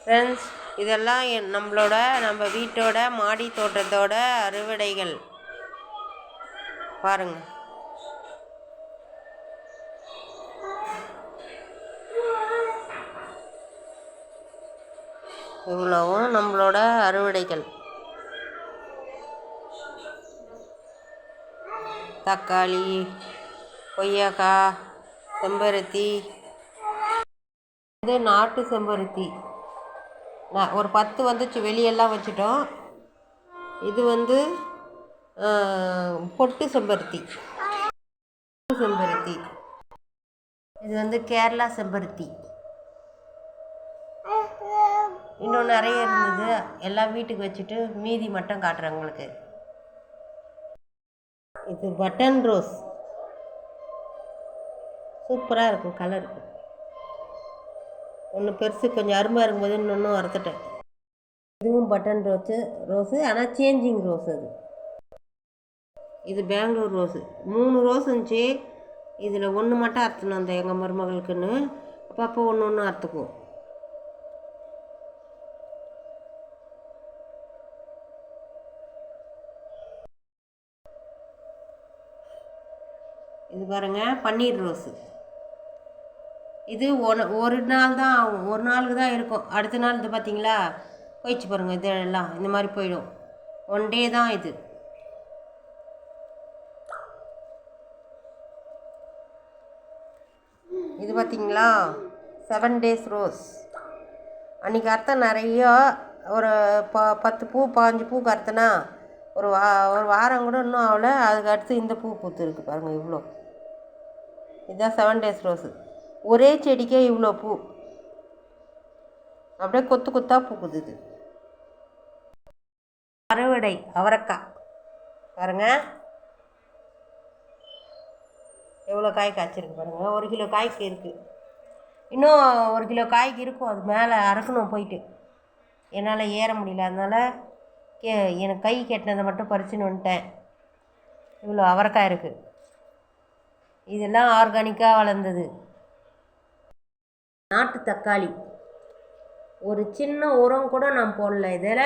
Friends, இதெல்லாம் நம்ம வீட்டோட மாடி தோட்டத்தோட அறுவடைகள் பாருங்கள். இவ்வளவும் நம்மளோட அறுவடைகள். தக்காளி, கொய்யாக்காய், செம்பருத்தி. இது நாட்டு செம்பருத்தி. ஒரு 10 வந்துச்சு, வெளியெல்லாம் வச்சுட்டோம். இது பொட்டு செம்பருத்தி. இது கேரளா செம்பருத்தி. இன்னும் நிறைய இருந்தது, எல்லாம் வீட்டுக்கு வச்சுட்டு மீதி மட்டும் காட்டுறேன் உங்களுக்கு. இது பட்டன் ரோஸ். சூப்பராக இருக்கும் கலர். ஒன்று பெருசு, கொஞ்சம் அரும்பாக இருக்கும்போது இன்னொன்று வறுத்துட்டேன். இதுவும் பட்டன் ரோஸு, ஆனால் சேஞ்சிங் ரோஸ். இது பெங்களூர் ரோஸு. 3 ரோஸ் இருந்துச்சு. இதில் ஒன்று மட்டும் அறுத்துணும் அந்த எங்கள் மருமகளுக்குன்னு. அப்போ ஒன்று அறுத்துக்குவோம். இது பாருங்கள், பன்னீர் ரோஸு. இது ஒரு நாள் தான் ஆகும், ஒரு நாளுக்கு தான் இருக்கும். அடுத்த நாள் இது பார்த்தீங்களா போயிடுச்சு பாருங்கள். இதெல்லாம் இந்த மாதிரி போயிடும். 1 டே தான் இது. இது பார்த்தீங்களா 7 days ரோஸ். அன்றைக்கி அர்த்தம் நிறையா, ஒரு 10 பூ 15 பூ அறுத்தனா ஒரு வாரம் கூட இன்னும் ஆகலை. அதுக்கு அடுத்து இந்த பூ பூத்துருக்கு பாருங்கள். இவ்வளோ இதுதான் 7 days ரோஸு. ஒரே செடிக்கே இவ்வளோ பூ, அப்படியே கொத்து கொத்தாக பூக்குது. இது அறுவடை அவரைக்காய் பாருங்கள், எவ்வளோ காய் காய்ச்சிருக்கு பாருங்கள். 1 கிலோ காய்க்கு இருக்குது. இன்னும் 1 கிலோ காய்க்கு இருக்கும். அது மேலே அறுக்கணும் போயிட்டு. என்னால் ஏற முடியல, அதனால் எனக்கு கை கெட்டினதை மட்டும் பறிச்சுன்னு வந்துட்டேன். இவ்வளோ அவரைக்காய் இருக்குது. இதெல்லாம் ஆர்கானிக்காக வளர்ந்தது. நாட்டு தக்காளி. ஒரு சின்ன உரம் கூட நான் போடல. இதில்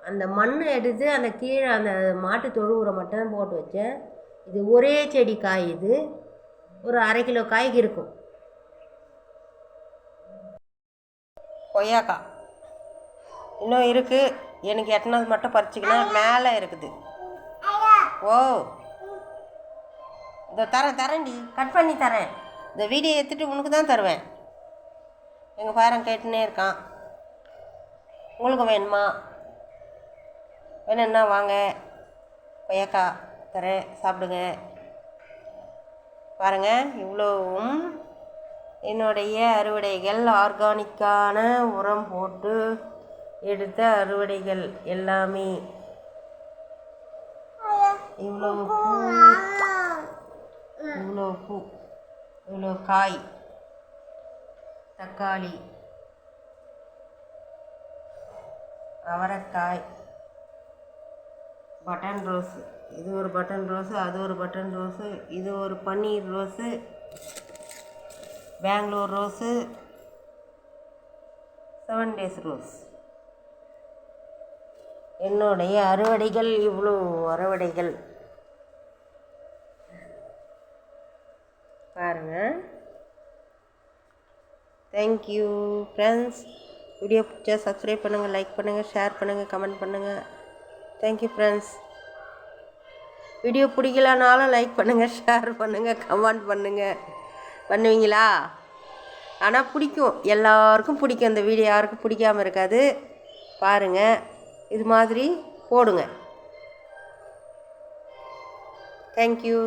அந்த மண் எடுத்து அந்த கீழே அந்த மாட்டு தொழு உரம் மட்டும் போட்டு வச்சேன். இது ஒரே செடி காய். இது ஒரு 1/2 கிலோ காய்க்கு இருக்கும். கொய்யாக்காய் இன்னும் இருக்குது. எனக்கு எட்டினது மட்டும் பறிச்சிக்கலாம். மேலே இருக்குது. ஓ, இந்த தரேன்டி, கட் பண்ணி தரேன். இந்த வீடியோ எடுத்துகிட்டு உனக்கு தான் தருவேன். எங்கள் பேரன் கேட்டுனே இருக்கான், உங்களுக்கு வேணுமா? வேணும்னா வாங்க, கொய்யாக்காய் தரேன், சாப்பிடுங்க. பாருங்கள், இவ்வளோவும் என்னுடைய அறுவடைகள். ஆர்கானிக்கான உரம் போட்டு எடுத்த அறுவடைகள் எல்லாமே. இவ்வளோ பூ, இவ்வளோ காய். தக்காளி, அவரைக்காய், பட்டன் ரோஸு. இது ஒரு பட்டன் ரோஸு, அது ஒரு பட்டன் ரோஸு, இது ஒரு பன்னீர் rose, Bangalore rose, 7 days rose. என்னுடைய அறுவடைகள் இவ்வளோ அறுவடைகள் பாருங்கள். Thank you friends. வீடியோ பிடிச்சா சப்ஸ்கிரைப் பண்ணுங்கள், லைக் பண்ணுங்கள், ஷேர் பண்ணுங்கள், கமெண்ட் பண்ணுங்கள். Thank you friends. வீடியோ பிடிக்கலனாலும் லைக் பண்ணுங்கள், ஷேர் பண்ணுங்கள், கமெண்ட் பண்ணுவீங்களா? ஆனால் பிடிக்கும், எல்லாருக்கும் பிடிக்கும். இந்த வீடியோ யாருக்கும் பிடிக்காமல் இருக்காது. பாருங்கள், இது மாதிரி போடுங்க. தேங்க்யூ.